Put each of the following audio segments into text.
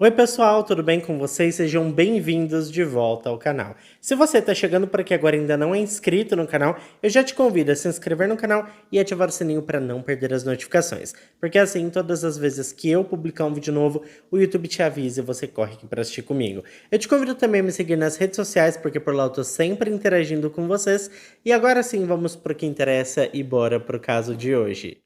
Oi pessoal, tudo bem com vocês? Sejam bem-vindos de volta ao canal. Se você está chegando por aqui agora e ainda não é inscrito no canal, eu já te convido a se inscrever no canal e ativar o sininho para não perder as notificações. Porque assim, todas as vezes que eu publicar um vídeo novo, o YouTube te avisa e você corre aqui para assistir comigo. Eu te convido também a me seguir nas redes sociais, porque por lá eu tô sempre interagindo com vocês. E agora sim, vamos pro que interessa e bora pro caso de hoje.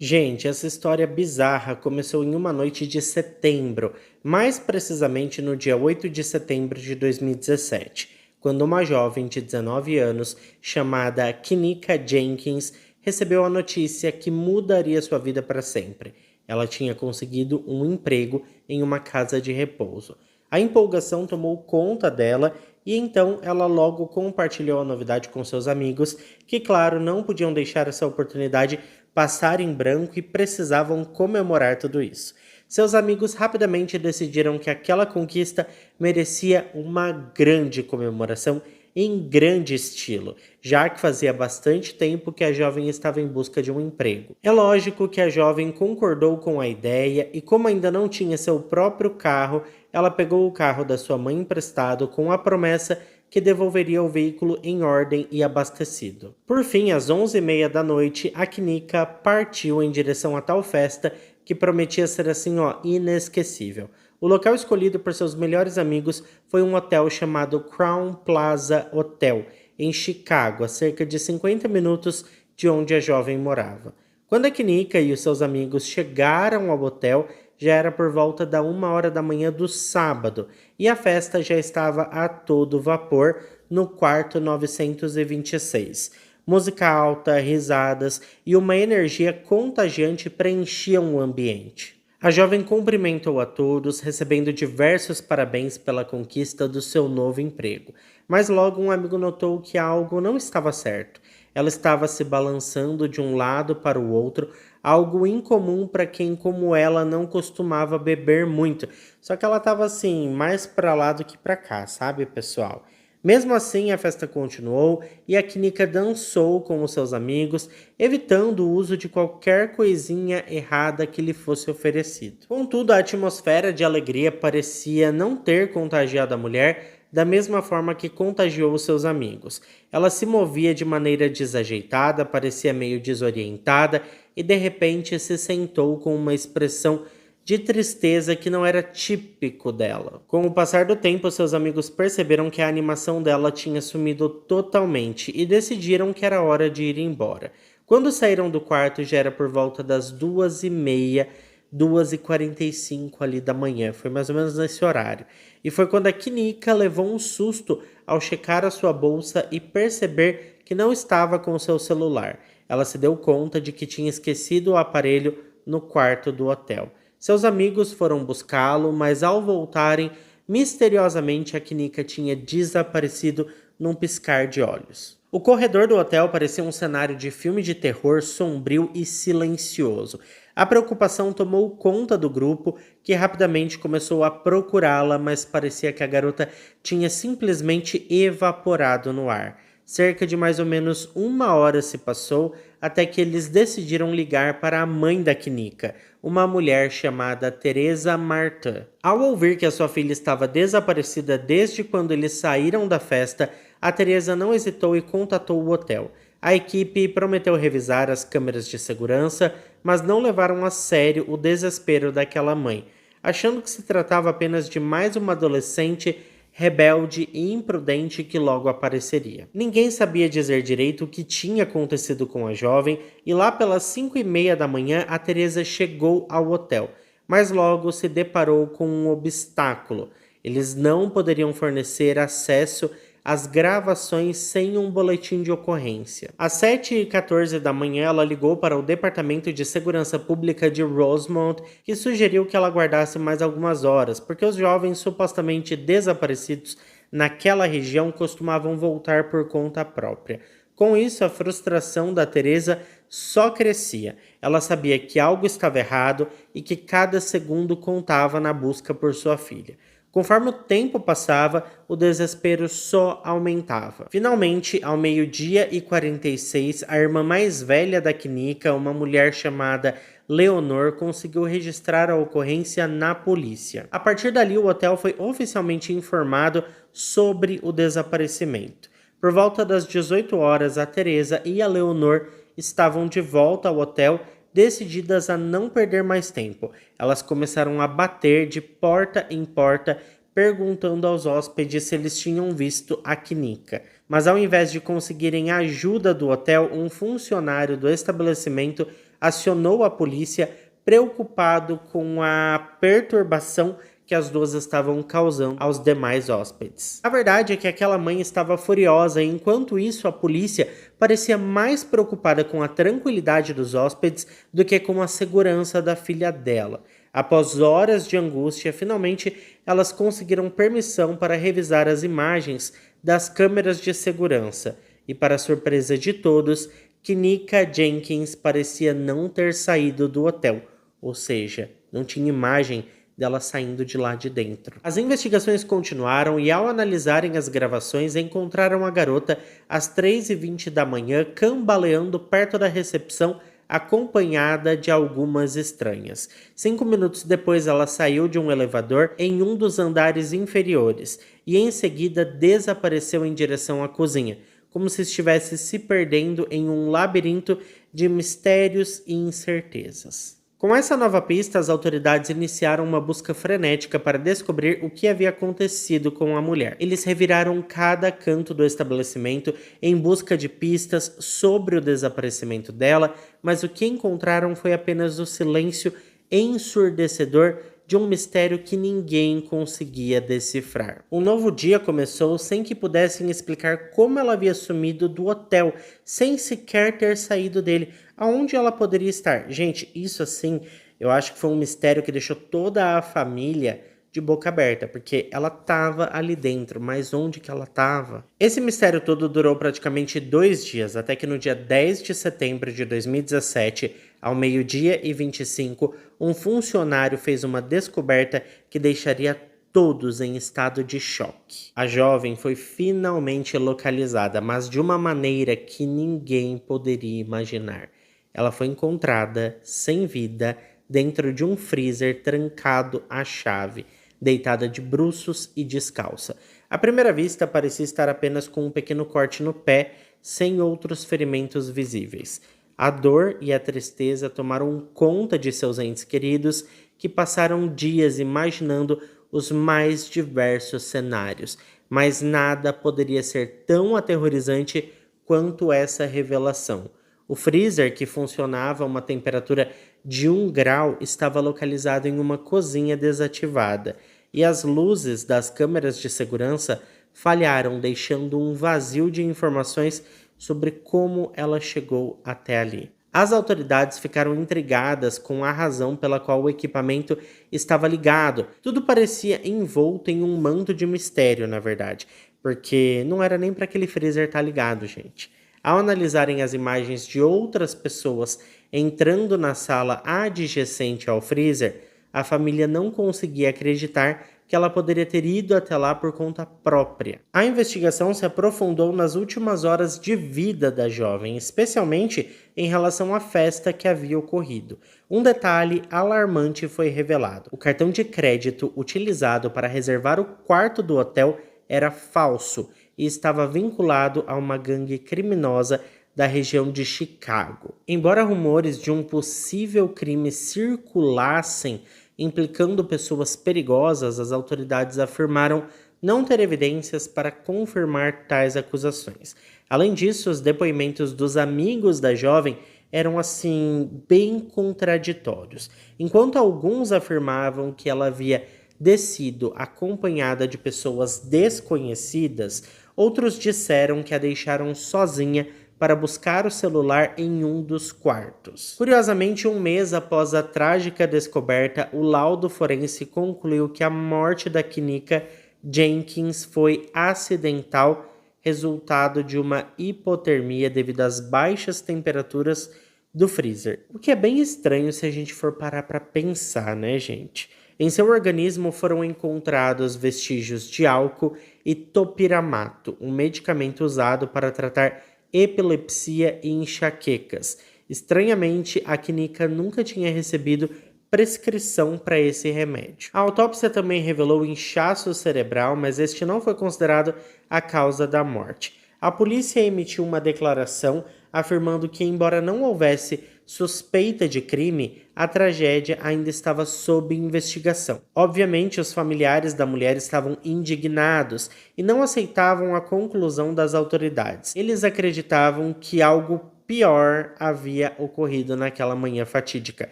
Gente, essa história bizarra começou em uma noite de setembro, mais precisamente no dia 8 de setembro de 2017, quando uma jovem de 19 anos, chamada Kinika Jenkins, recebeu a notícia que mudaria sua vida para sempre. Ela tinha conseguido um emprego em uma casa de repouso. A empolgação tomou conta dela e então ela logo compartilhou a novidade com seus amigos, que, claro, não podiam deixar essa oportunidade passar em branco e precisavam comemorar tudo isso. Seus amigos rapidamente decidiram que aquela conquista merecia uma grande comemoração em grande estilo, já que fazia bastante tempo que a jovem estava em busca de um emprego. É lógico que a jovem concordou com a ideia e, como ainda não tinha seu próprio carro, ela pegou o carro da sua mãe emprestado com a promessa que devolveria o veículo em ordem e abastecido. Por fim, às 11h30 da noite, a Kinika partiu em direção a tal festa que prometia ser assim, inesquecível. O local escolhido por seus melhores amigos foi um hotel chamado Crown Plaza Hotel, em Chicago, a cerca de 50 minutos de onde a jovem morava. Quando a Kinika e os seus amigos chegaram ao hotel, já era por volta da 1h da manhã do sábado, e a festa já estava a todo vapor no quarto 926. Música alta, risadas e uma energia contagiante preenchiam o ambiente. A jovem cumprimentou a todos, recebendo diversos parabéns pela conquista do seu novo emprego. Mas logo um amigo notou que algo não estava certo. Ela estava se balançando de um lado para o outro, algo incomum para quem como ela não costumava beber muito. Só que ela estava assim, mais para lá do que para cá, sabe, pessoal? Mesmo assim, a festa continuou e a Kinika dançou com os seus amigos, evitando o uso de qualquer coisinha errada que lhe fosse oferecido. Contudo, a atmosfera de alegria parecia não ter contagiado a mulher da mesma forma que contagiou os seus amigos. Ela se movia de maneira desajeitada, parecia meio desorientada e de repente se sentou com uma expressão de tristeza que não era típico dela. Com o passar do tempo, seus amigos perceberam que a animação dela tinha sumido totalmente e decidiram que era hora de ir embora. Quando saíram do quarto, já era por volta das 2h30, 2h45 ali da manhã, foi mais ou menos nesse horário. E foi quando a Kinika levou um susto ao checar a sua bolsa e perceber que não estava com o seu celular. Ela se deu conta de que tinha esquecido o aparelho no quarto do hotel. Seus amigos foram buscá-lo, mas ao voltarem, misteriosamente a Kinika tinha desaparecido num piscar de olhos. O corredor do hotel parecia um cenário de filme de terror sombrio e silencioso. A preocupação tomou conta do grupo, que rapidamente começou a procurá-la, mas parecia que a garota tinha simplesmente evaporado no ar. Cerca de mais ou menos 1 hora se passou até que eles decidiram ligar para a mãe da Kinika, uma mulher chamada Teresa Martin. Ao ouvir que a sua filha estava desaparecida desde quando eles saíram da festa, a Teresa não hesitou e contatou o hotel. A equipe prometeu revisar as câmeras de segurança, mas não levaram a sério o desespero daquela mãe, achando que se tratava apenas de mais uma adolescente rebelde e imprudente que logo apareceria. Ninguém sabia dizer direito o que tinha acontecido com a jovem e lá pelas 5h30 da manhã a Teresa chegou ao hotel, mas logo se deparou com um obstáculo. Eles não poderiam fornecer acesso às gravações sem um boletim de ocorrência. Às 7h14 da manhã, ela ligou para o Departamento de Segurança Pública de Rosemont, que sugeriu que ela aguardasse mais algumas horas, porque os jovens supostamente desaparecidos naquela região costumavam voltar por conta própria. Com isso, a frustração da Teresa só crescia. Ela sabia que algo estava errado e que cada segundo contava na busca por sua filha. Conforme o tempo passava, o desespero só aumentava. Finalmente, ao 12h46, a irmã mais velha da Knika, uma mulher chamada Leonor, conseguiu registrar a ocorrência na polícia. A partir dali, o hotel foi oficialmente informado sobre o desaparecimento. Por volta das 18 horas, a Teresa e a Leonor estavam de volta ao hotel, decididas a não perder mais tempo. Elas começaram a bater de porta em porta, perguntando aos hóspedes se eles tinham visto a Knika. Mas ao invés de conseguirem a ajuda do hotel, um funcionário do estabelecimento acionou a polícia, preocupado com a perturbação que as duas estavam causando aos demais hóspedes. A verdade é que aquela mãe estava furiosa e, enquanto isso, a polícia parecia mais preocupada com a tranquilidade dos hóspedes do que com a segurança da filha dela. Após horas de angústia, finalmente elas conseguiram permissão para revisar as imagens das câmeras de segurança e, para surpresa de todos, Knika Jenkins parecia não ter saído do hotel, ou seja, não tinha imagem dela saindo de lá de dentro. As investigações continuaram e, ao analisarem as gravações, encontraram a garota às 3h20 da manhã cambaleando perto da recepção, acompanhada de algumas estranhas. 5 minutos depois, ela saiu de um elevador em um dos andares inferiores e em seguida desapareceu em direção à cozinha, como se estivesse se perdendo em um labirinto de mistérios e incertezas. Com essa nova pista, as autoridades iniciaram uma busca frenética para descobrir o que havia acontecido com a mulher. Eles reviraram cada canto do estabelecimento em busca de pistas sobre o desaparecimento dela, mas o que encontraram foi apenas o silêncio ensurdecedor de um mistério que ninguém conseguia decifrar. Um novo dia começou sem que pudessem explicar como ela havia sumido do hotel, sem sequer ter saído dele. Aonde ela poderia estar? Gente, isso assim, eu acho que foi um mistério que deixou toda a família de boca aberta, porque ela estava ali dentro, mas onde que ela estava? Esse mistério todo durou praticamente 2 dias, até que no dia 10 de setembro de 2017, ao 12h25, um funcionário fez uma descoberta que deixaria todos em estado de choque. A jovem foi finalmente localizada, mas de uma maneira que ninguém poderia imaginar. Ela foi encontrada sem vida dentro de um freezer trancado à chave, deitada de bruços e descalça. À primeira vista, parecia estar apenas com um pequeno corte no pé, sem outros ferimentos visíveis. A dor e a tristeza tomaram conta de seus entes queridos, que passaram dias imaginando os mais diversos cenários, mas nada poderia ser tão aterrorizante quanto essa revelação. O freezer, que funcionava a uma temperatura de 1 grau, estava localizado em uma cozinha desativada, e as luzes das câmeras de segurança falharam, deixando um vazio de informações sobre como ela chegou até ali. As autoridades ficaram intrigadas com a razão pela qual o equipamento estava ligado. Tudo parecia envolto em um manto de mistério, na verdade, porque não era nem para aquele freezer estar ligado, gente. Ao analisarem as imagens de outras pessoas entrando na sala adjacente ao freezer, a família não conseguia acreditar que ela poderia ter ido até lá por conta própria. A investigação se aprofundou nas últimas horas de vida da jovem, especialmente em relação à festa que havia ocorrido. Um detalhe alarmante foi revelado: o cartão de crédito utilizado para reservar o quarto do hotel era falso e estava vinculado a uma gangue criminosa da região de Chicago. Embora rumores de um possível crime circulassem implicando pessoas perigosas, as autoridades afirmaram não ter evidências para confirmar tais acusações. Além disso, os depoimentos dos amigos da jovem eram, assim, bem contraditórios. Enquanto alguns afirmavam que ela havia descido acompanhada de pessoas desconhecidas, outros disseram que a deixaram sozinha para buscar o celular em um dos quartos. Curiosamente, 1 mês após a trágica descoberta, o laudo forense concluiu que a morte da Knika Jenkins foi acidental, resultado de uma hipotermia devido às baixas temperaturas do freezer. O que é bem estranho se a gente for parar para pensar, né, gente? Em seu organismo foram encontrados vestígios de álcool e topiramato, um medicamento usado para tratar epilepsia e enxaquecas. Estranhamente, a Knika nunca tinha recebido prescrição para esse remédio. A autópsia também revelou inchaço cerebral, mas este não foi considerado a causa da morte. A polícia emitiu uma declaração afirmando que, embora não houvesse suspeita de crime, a tragédia ainda estava sob investigação. Obviamente, os familiares da mulher estavam indignados e não aceitavam a conclusão das autoridades. Eles acreditavam que algo pior havia ocorrido naquela manhã fatídica,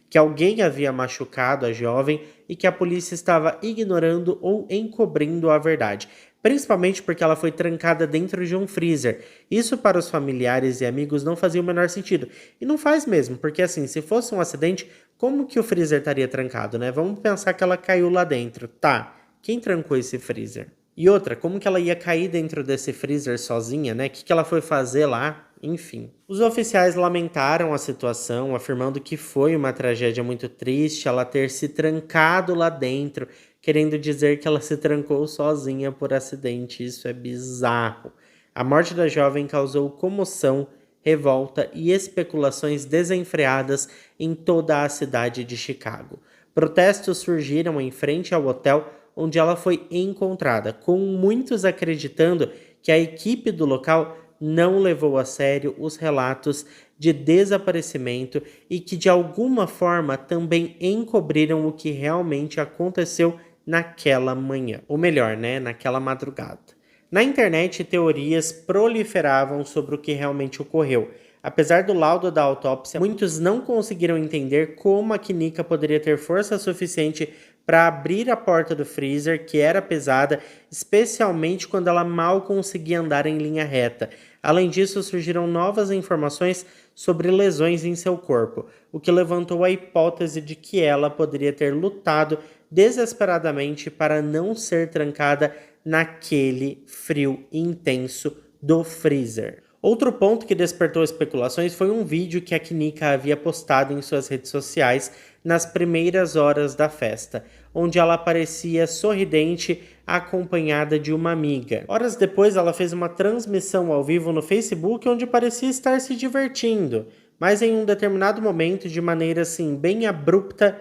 que alguém havia machucado a jovem e que a polícia estava ignorando ou encobrindo a verdade, principalmente porque ela foi trancada dentro de um freezer. Isso para os familiares e amigos não fazia o menor sentido. E não faz mesmo, porque assim, se fosse um acidente, como que o freezer estaria trancado, né? Vamos pensar que ela caiu lá dentro. Tá, quem trancou esse freezer? E outra, como que ela ia cair dentro desse freezer sozinha, né? O que ela foi fazer lá? Enfim. Os oficiais lamentaram a situação, afirmando que foi uma tragédia muito triste ela ter se trancado lá dentro, querendo dizer que ela se trancou sozinha por acidente. Isso é bizarro. A morte da jovem causou comoção, revolta e especulações desenfreadas em toda a cidade de Chicago. Protestos surgiram em frente ao hotel onde ela foi encontrada, com muitos acreditando que a equipe do local não levou a sério os relatos de desaparecimento e que de alguma forma também encobriram o que realmente aconteceu naquela manhã, ou melhor, naquela madrugada. Na internet, teorias proliferavam sobre o que realmente ocorreu. Apesar do laudo da autópsia, muitos não conseguiram entender como a Knika poderia ter força suficiente para abrir a porta do freezer, que era pesada, especialmente quando ela mal conseguia andar em linha reta. Além disso, surgiram novas informações sobre lesões em seu corpo, o que levantou a hipótese de que ela poderia ter lutado desesperadamente para não ser trancada naquele frio intenso do freezer. Outro ponto que despertou especulações foi um vídeo que a Knika havia postado em suas redes sociais nas primeiras horas da festa, onde ela aparecia sorridente acompanhada de uma amiga. Horas depois, ela fez uma transmissão ao vivo no Facebook onde parecia estar se divertindo, mas em um determinado momento, de maneira assim bem abrupta,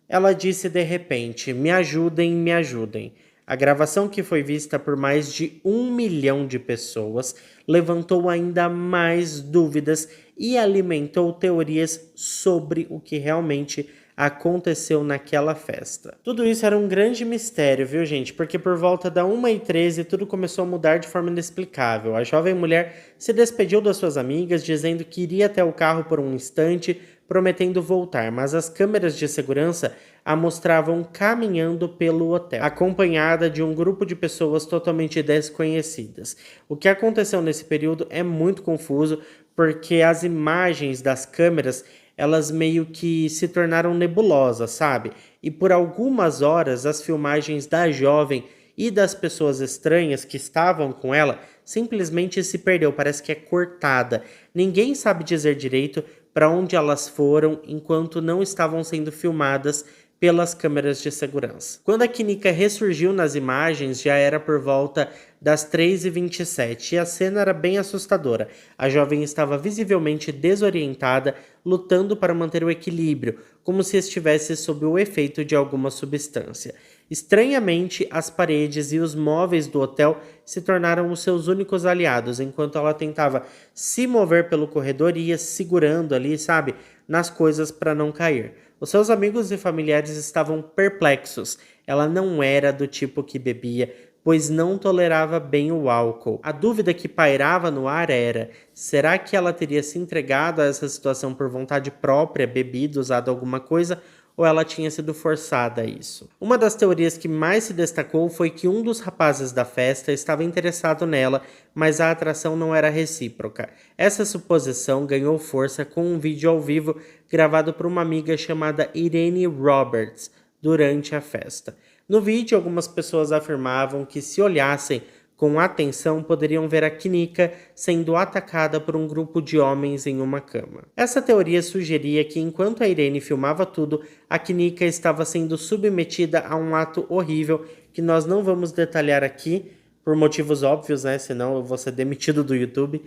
ela disse de repente: "Me ajudem, me ajudem." A gravação, que foi vista por mais de 1 milhão de pessoas, levantou ainda mais dúvidas e alimentou teorias sobre o que realmente aconteceu naquela festa. Tudo isso era um grande mistério, viu, gente? Porque por volta da 1h13 tudo começou a mudar de forma inexplicável. A jovem mulher se despediu das suas amigas, dizendo que iria até o carro por um instante, prometendo voltar, mas as câmeras de segurança a mostravam caminhando pelo hotel, acompanhada de um grupo de pessoas totalmente desconhecidas. O que aconteceu nesse período é muito confuso, porque as imagens das câmeras, elas meio que se tornaram nebulosas, sabe? E por algumas horas as filmagens da jovem e das pessoas estranhas que estavam com ela simplesmente se perdeu, parece que é cortada. Ninguém sabe dizer direito para onde elas foram enquanto não estavam sendo filmadas pelas câmeras de segurança. Quando a Knika ressurgiu nas imagens, já era por volta das 3h27 e a cena era bem assustadora. A jovem estava visivelmente desorientada, lutando para manter o equilíbrio, como se estivesse sob o efeito de alguma substância. Estranhamente, as paredes e os móveis do hotel se tornaram os seus únicos aliados, enquanto ela tentava se mover pelo corredor e ia segurando ali, sabe, nas coisas para não cair. Os seus amigos e familiares estavam perplexos. Ela não era do tipo que bebia, pois não tolerava bem o álcool. A dúvida que pairava no ar era: será que ela teria se entregado a essa situação por vontade própria, bebido, usado alguma coisa, ou ela tinha sido forçada a isso? Uma das teorias que mais se destacou foi que um dos rapazes da festa estava interessado nela, mas a atração não era recíproca. Essa suposição ganhou força com um vídeo ao vivo gravado por uma amiga chamada Irene Roberts durante a festa. No vídeo, algumas pessoas afirmavam que, se olhassem com atenção poderiam ver a Kyneka sendo atacada por um grupo de homens em uma cama. Essa teoria sugeria que enquanto a Irene filmava tudo, a Kyneka estava sendo submetida a um ato horrível que nós não vamos detalhar aqui, por motivos óbvios, né? Senão eu vou ser demitido do YouTube.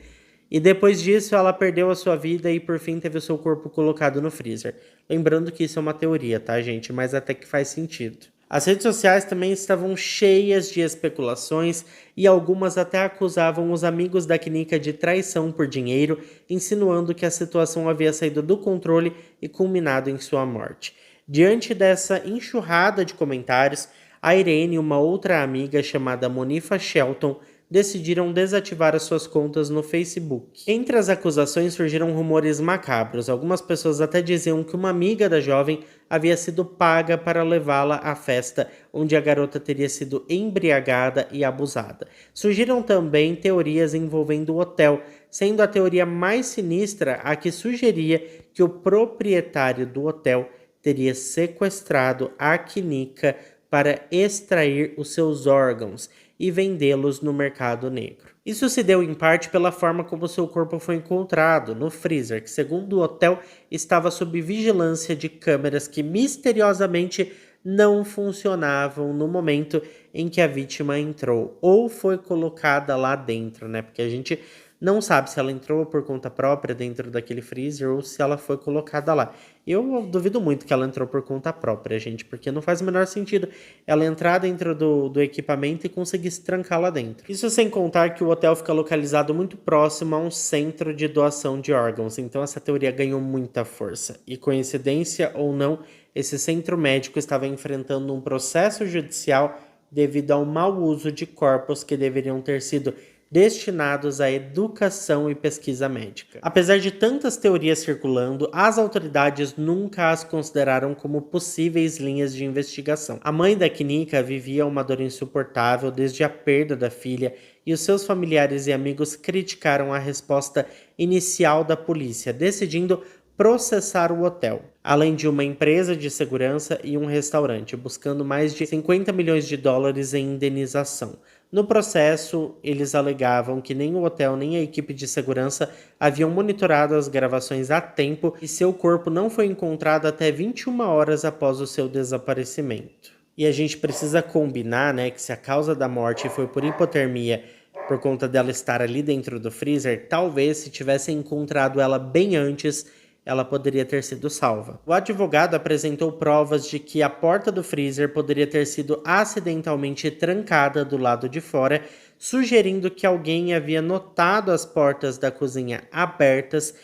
E depois disso ela perdeu a sua vida e por fim teve o seu corpo colocado no freezer. Lembrando que isso é uma teoria, tá, gente? Mas até que faz sentido. As redes sociais também estavam cheias de especulações e algumas até acusavam os amigos da Kyneka de traição por dinheiro, insinuando que a situação havia saído do controle e culminado em sua morte. Diante dessa enxurrada de comentários, a Irene e uma outra amiga chamada Monifa Shelton decidiram desativar as suas contas no Facebook. Entre as acusações surgiram rumores macabros. Algumas pessoas até diziam que uma amiga da jovem havia sido paga para levá-la à festa onde a garota teria sido embriagada e abusada. Surgiram também teorias envolvendo o hotel, sendo a teoria mais sinistra a que sugeria que o proprietário do hotel teria sequestrado a Kyneka para extrair os seus órgãos e vendê-los no mercado negro. Isso se deu em parte pela forma como seu corpo foi encontrado no freezer, que segundo o hotel estava sob vigilância de câmeras que misteriosamente não funcionavam no momento em que a vítima entrou ou foi colocada lá dentro, né? Porque a gente não sabe se ela entrou por conta própria dentro daquele freezer ou se ela foi colocada lá. Eu duvido muito que ela entrou por conta própria, gente, porque não faz o menor sentido ela entrar dentro do equipamento e conseguir se trancar lá dentro. Isso sem contar que o hotel fica localizado muito próximo a um centro de doação de órgãos, então essa teoria ganhou muita força. E coincidência ou não, esse centro médico estava enfrentando um processo judicial devido ao mau uso de corpos que deveriam ter sido destinados à educação e pesquisa médica. Apesar de tantas teorias circulando, as autoridades nunca as consideraram como possíveis linhas de investigação. A mãe da Kyneka vivia uma dor insuportável desde a perda da filha e os seus familiares e amigos criticaram a resposta inicial da polícia, decidindo processar o hotel, além de uma empresa de segurança e um restaurante, buscando mais de 50 milhões de dólares em indenização. No processo, eles alegavam que nem o hotel nem a equipe de segurança haviam monitorado as gravações a tempo e seu corpo não foi encontrado até 21 horas após o seu desaparecimento. E a gente precisa combinar, né, que se a causa da morte foi por hipotermia, por conta dela estar ali dentro do freezer, talvez se tivessem encontrado ela bem antes, ela poderia ter sido salva. O advogado apresentou provas de que a porta do freezer poderia ter sido acidentalmente trancada do lado de fora, sugerindo que alguém havia notado as portas da cozinha abertas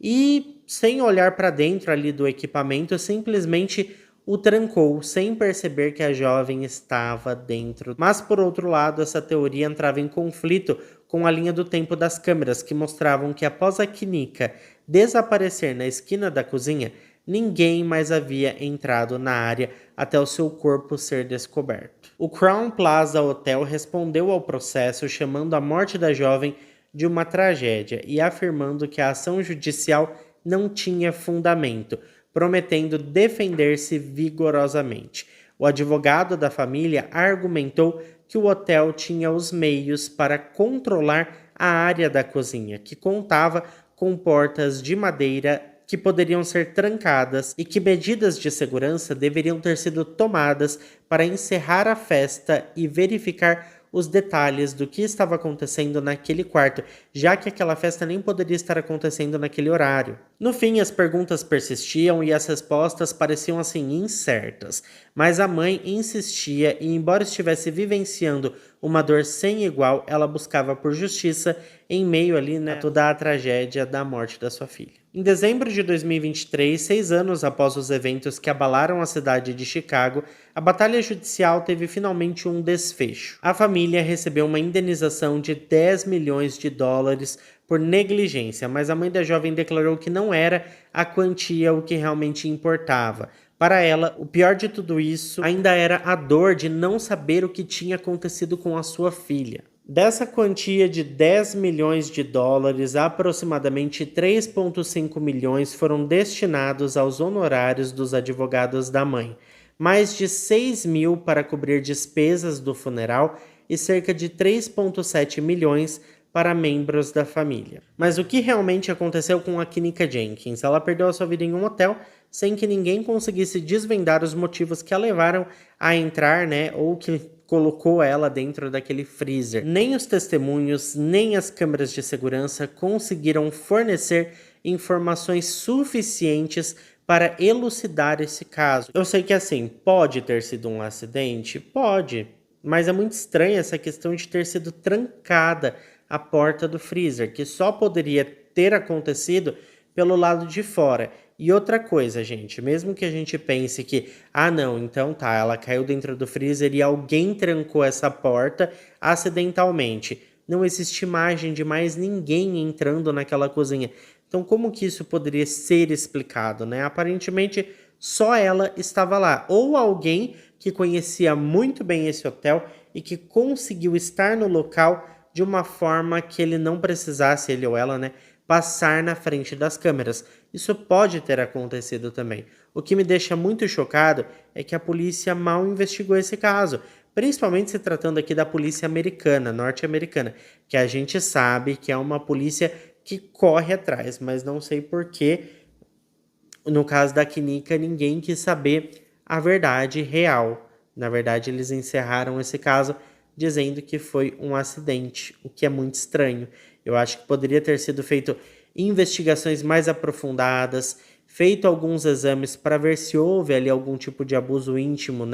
e, sem olhar para dentro ali do equipamento, simplesmente o trancou, sem perceber que a jovem estava dentro. Mas, por outro lado, essa teoria entrava em conflito com a linha do tempo das câmeras, que mostravam que após a Kyneka desaparecer na esquina da cozinha, ninguém mais havia entrado na área até o seu corpo ser descoberto. O Crown Plaza Hotel respondeu ao processo, chamando a morte da jovem de uma tragédia e afirmando que a ação judicial não tinha fundamento, prometendo defender-se vigorosamente. O advogado da família argumentou que o hotel tinha os meios para controlar a área da cozinha, que contava com portas de madeira que poderiam ser trancadas e que medidas de segurança deveriam ter sido tomadas para encerrar a festa e verificar os detalhes do que estava acontecendo naquele quarto, já que aquela festa nem poderia estar acontecendo naquele horário. No fim, as perguntas persistiam e as respostas pareciam assim incertas, mas a mãe insistia e, embora estivesse vivenciando uma dor sem igual, ela buscava por justiça em meio ali, a toda a tragédia da morte da sua filha. Em dezembro de 2023, 6 anos após os eventos que abalaram a cidade de Chicago, a batalha judicial teve finalmente um desfecho. A família recebeu uma indenização de 10 milhões de dólares por negligência, mas a mãe da jovem declarou que não era a quantia o que realmente importava. Para ela, o pior de tudo isso ainda era a dor de não saber o que tinha acontecido com a sua filha. Dessa quantia de 10 milhões de dólares, aproximadamente 3,5 milhões foram destinados aos honorários dos advogados da mãe, mais de 6 mil para cobrir despesas do funeral e cerca de 3,7 milhões para membros da família. Mas o que realmente aconteceu com a Kenneka Jenkins? Ela perdeu a sua vida em um hotel sem que ninguém conseguisse desvendar os motivos que a levaram a entrar, ou que colocou ela dentro daquele freezer. Nem os testemunhos, nem as câmeras de segurança conseguiram fornecer informações suficientes para elucidar esse caso. Eu sei que assim, pode ter sido um acidente? Pode, mas é muito estranha essa questão de ter sido trancada a porta do freezer, que só poderia ter acontecido pelo lado de fora. E outra coisa, gente, mesmo que a gente pense que, não, então tá, ela caiu dentro do freezer e alguém trancou essa porta acidentalmente. Não existe imagem de mais ninguém entrando naquela cozinha. Então, como que isso poderia ser explicado, Aparentemente, só ela estava lá. Ou alguém que conhecia muito bem esse hotel e que conseguiu estar no local de uma forma que ele não precisasse, ele ou ela, passar na frente das câmeras. Isso pode ter acontecido também. O que me deixa muito chocado é que a polícia mal investigou esse caso, principalmente se tratando aqui da polícia americana, norte-americana, que a gente sabe que é uma polícia que corre atrás, mas não sei por que, no caso da Kenneka, ninguém quis saber a verdade real. Na verdade, eles encerraram esse caso dizendo que foi um acidente, o que é muito estranho. Eu acho que poderia ter sido feito investigações mais aprofundadas, feito alguns exames para ver se houve ali algum tipo de abuso íntimo,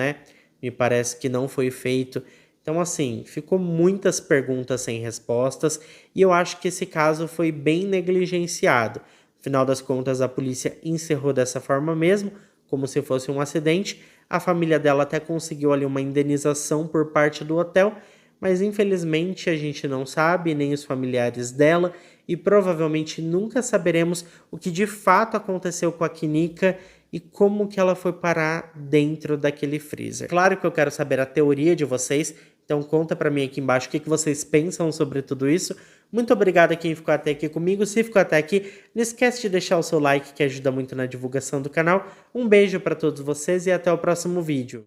Me parece que não foi feito. Então, assim, ficou muitas perguntas sem respostas e eu acho que esse caso foi bem negligenciado. Afinal das contas, a polícia encerrou dessa forma mesmo, como se fosse um acidente. A família dela até conseguiu ali uma indenização por parte do hotel, mas infelizmente a gente não sabe, nem os familiares dela, e provavelmente nunca saberemos o que de fato aconteceu com a Kenneka e como que ela foi parar dentro daquele freezer. Claro que eu quero saber a teoria de vocês, então conta pra mim aqui embaixo o que vocês pensam sobre tudo isso. Muito obrigado a quem ficou até aqui comigo. Se ficou até aqui, não esquece de deixar o seu like que ajuda muito na divulgação do canal. Um beijo para todos vocês e até o próximo vídeo.